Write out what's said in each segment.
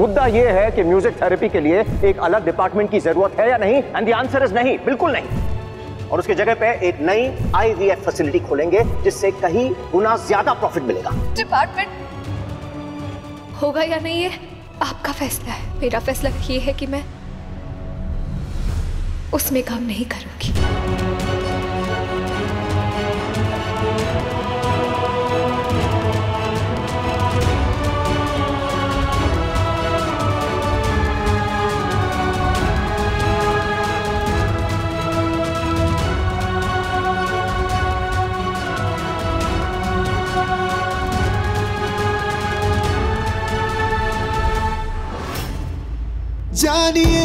मुद्दा यह है कि म्यूजिक थेरेपी के लिए एक अलग डिपार्टमेंट की जरूरत है या नहीं, एंड द आंसर इज नहीं, बिल्कुल नहीं। और उसकी जगह पे एक नई IVF फैसिलिटी खोलेंगे जिससे कहीं गुना ज्यादा प्रॉफिट मिलेगा। डिपार्टमेंट होगा या नहीं ये आपका फैसला है। मेरा फैसला ये है कि मैं उसमें काम नहीं करूंगी। जानिए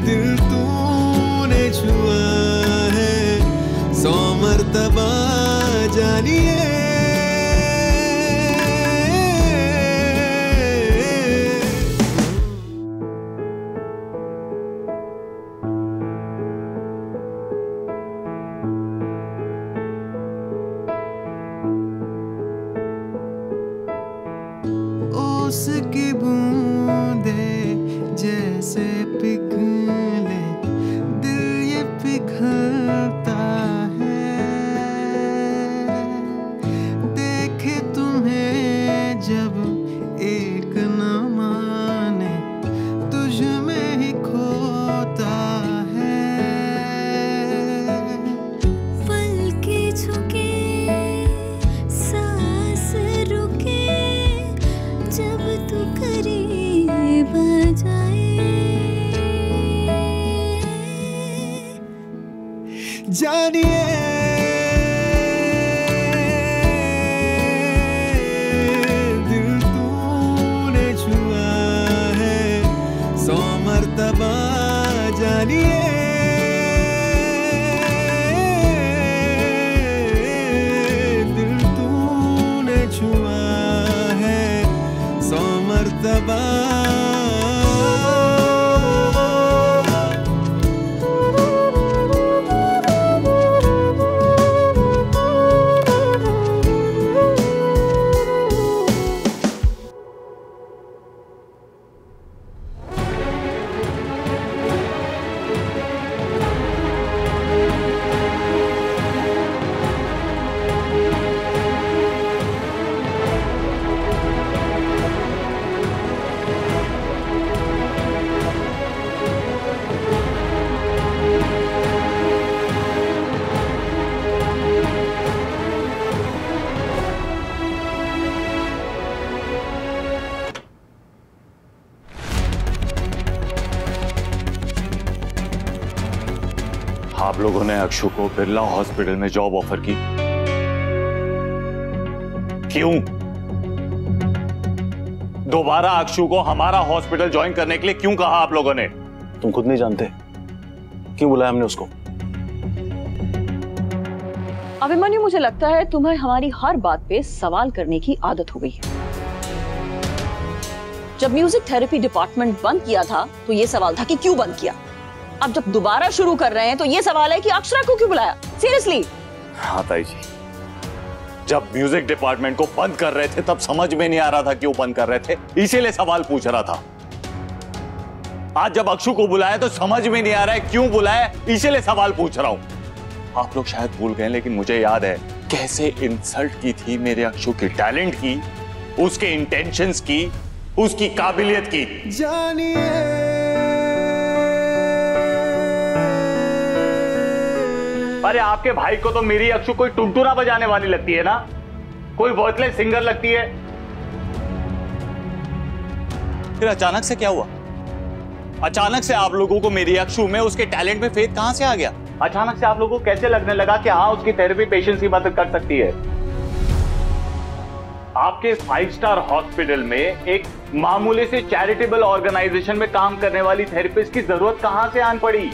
दिल तूने छुआ है 100 मर्तबा, जानिए उसकी बूंदे जैसे पिघले, दिल ये पिघलता है। देखे तुम्हें जब एक न माने, तुझ में ही खोता है। पलके झुके सांस रुके, जब तू करीब आ जाए। जानिए दिल तूने छुआ है 100 मर्तबा, जानिए दिल तूने छुआ है 100 मर्तबा। आप लोगों ने अक्षु को बिरला हॉस्पिटल में जॉब ऑफर की, क्यों? दोबारा अक्षु को हमारा हॉस्पिटल ज्वाइन करने के लिए क्यों कहा आप लोगों ने? तुम खुद नहीं जानते क्यों बुलाया हमने उसको? अभिमन्यु, मुझे लगता है तुम्हें हमारी हर बात पे सवाल करने की आदत हो गई है। जब म्यूजिक थेरेपी डिपार्टमेंट बंद किया था तो ये सवाल था कि क्यों बंद किया। अब जब दोबारा शुरू कर रहे हैं तो ये सवाल है कि अक्षरा को क्यों बुलाया? सीरियसली? हाँ ताई जी, जब म्यूजिक डिपार्टमेंट को बंद कर रहे थे तब समझ में नहीं आ रहा था क्यों बंद कर रहे थे, इसीलिए सवाल पूछ रहा था। आज जब अक्षु को बुलाया तो समझ में नहीं आ रहा है क्यों बुलाया, इसीलिए सवाल पूछ रहा हूं। आप लोग शायद भूल गए लेकिन मुझे याद है कैसे इंसल्ट की थी मेरे अक्षु के टैलेंट की, उसके इंटेंशंस की, उसकी काबिलियत की। जानिए अरे आपके भाई को तो मेरी अक्षु कोई टुनटुना बजाने वाली लगती है ना, कोई वर्थलेस सिंगर लगती है। फिर अचानक से क्या हुआ? अचानक से आप लोगों को मेरी अक्षु में उसके टैलेंट में फेथ कहां से आ गया? अचानक से आप लोगों को कैसे लगने लगा कि हाँ उसकी थेरेपी पेशेंट्स की मदद कर सकती है? आपके 5 स्टार हॉस्पिटल में एक मामूली से चैरिटेबल ऑर्गेनाइजेशन में काम करने वाली थेरेपिस्ट की जरूरत कहां से आन पड़ी?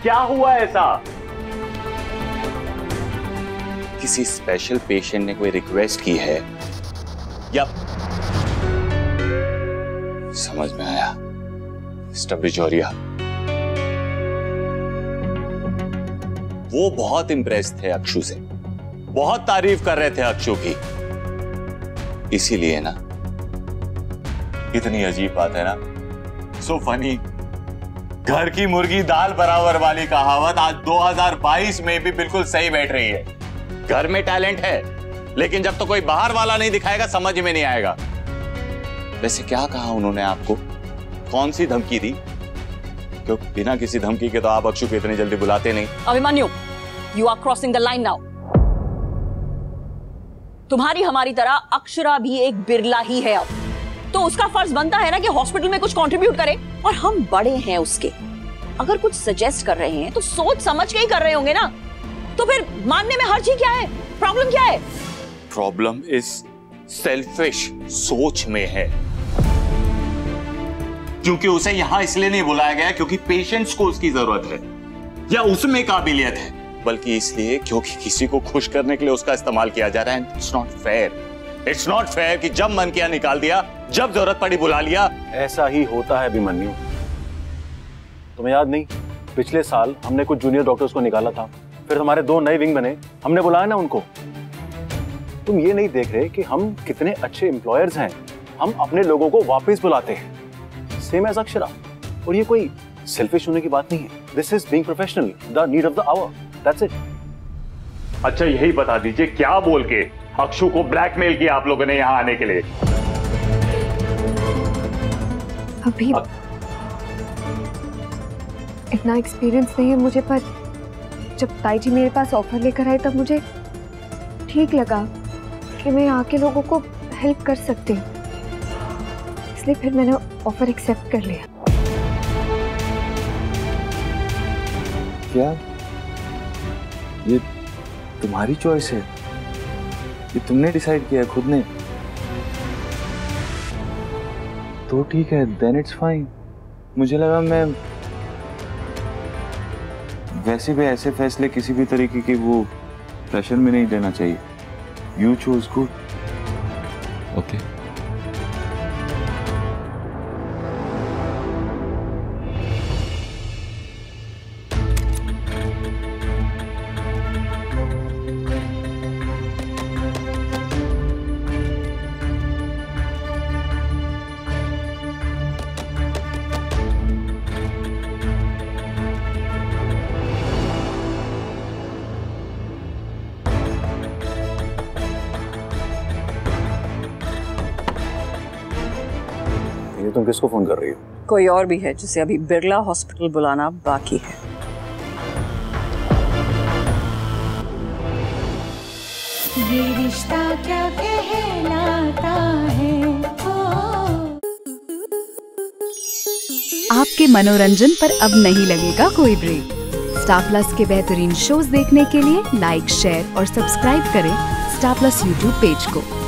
क्या हुआ ऐसा? किसी स्पेशल पेशेंट ने कोई रिक्वेस्ट की है या? समझ में आया मिस्टर बिजोरिया, वो बहुत इंप्रेस थे अक्षु से, बहुत तारीफ कर रहे थे अक्षु की। इसीलिए ना, कितनी अजीब बात है ना, सो फनी। घर की मुर्गी दाल बराबर वाली कहावत आज 2022 में भी बिल्कुल सही बैठ रही है। घर में टैलेंट है, लेकिन जब तो कोई बाहर वाला नहीं दिखाएगा समझ में नहीं आएगा। वैसे क्या कहा उन्होंने आपको? कौन सी धमकी दी? क्योंकि बिना किसी धमकी के तो आप अक्षु को इतनी जल्दी बुलाते नहीं। Abhimanyu, you are crossing the line now. तुम्हारी हमारी तरह अक्षरा भी एक बिरला ही है अब, तो उसका फर्ज बनता है ना कि हॉस्पिटल में कुछ कंट्रीब्यूट करे। और हम बड़े हैं उसके, अगर कुछ सजेस्ट कर रहे हैं तो सोच समझ के ही कर रहे होंगे ना। तो फिर मानने में हर्ज ही क्या है? प्रॉब्लम क्या है? प्रॉब्लम इज सेल्फिश सोच में है, क्योंकि उसे यहां इसलिए नहीं बुलाया गया क्योंकि पेशेंट्स को उसकी जरूरत है या उसमें काबिलियत है, बल्कि इसलिए क्योंकि किसी को खुश करने के लिए उसका इस्तेमाल किया जा रहा है। It's not fair. It's not fair कि जब मन किया निकाल दिया, जब जरूरत पड़ी बुला लिया। ऐसा ही होता है अभिमन्यु। तुम्हें याद नहीं, पिछले साल हमने कुछ जूनियर डॉक्टर्स को निकाला था, फिर हमारे 2 नए विंग बने, हमने बुलाया ना उनको। तुम ये नहीं देख रहे कि हम कितने अच्छे एम्प्लॉयर्स हैं, हम अपने लोगों को वापस बुलाते हैं, सेम एज अक्षरा। और ये कोई सेल्फिश होने की बात नहीं है। This is being professional, the need of the hour, that's it. अच्छा यही बता दीजिए, क्या बोल के अक्षु को ब्लैकमेल किया आप लोगों ने यहां आने के लिए? अभी इतना एक्सपीरियंस नहीं है मुझे, पर जब ताई जी मेरे पास ऑफर लेकर आए तब मुझे ठीक लगा कि मैं यहाँ के लोगों को हेल्प कर सकती हूँ, इसलिए फिर मैंने ऑफर एक्सेप्ट कर लिया। क्या ये तुम्हारी चॉइस है? ये तुमने डिसाइड किया खुद ने? तो ठीक है, देन इट्स फाइन। मुझे लगा मैं वैसे भी ऐसे फैसले किसी भी तरीके के वो प्रेशर में नहीं लेना चाहिए। You choose good. ओके तुम किसको फोन कर रही हो? कोई और भी है जिसे अभी बिरला हॉस्पिटल बुलाना बाकी है। ये रिश्ता क्या कहलाता है। आपके मनोरंजन पर अब नहीं लगेगा कोई ब्रेक। स्टार प्लस के बेहतरीन शोज देखने के लिए लाइक, शेयर और सब्सक्राइब करें स्टार प्लस यूट्यूब पेज को।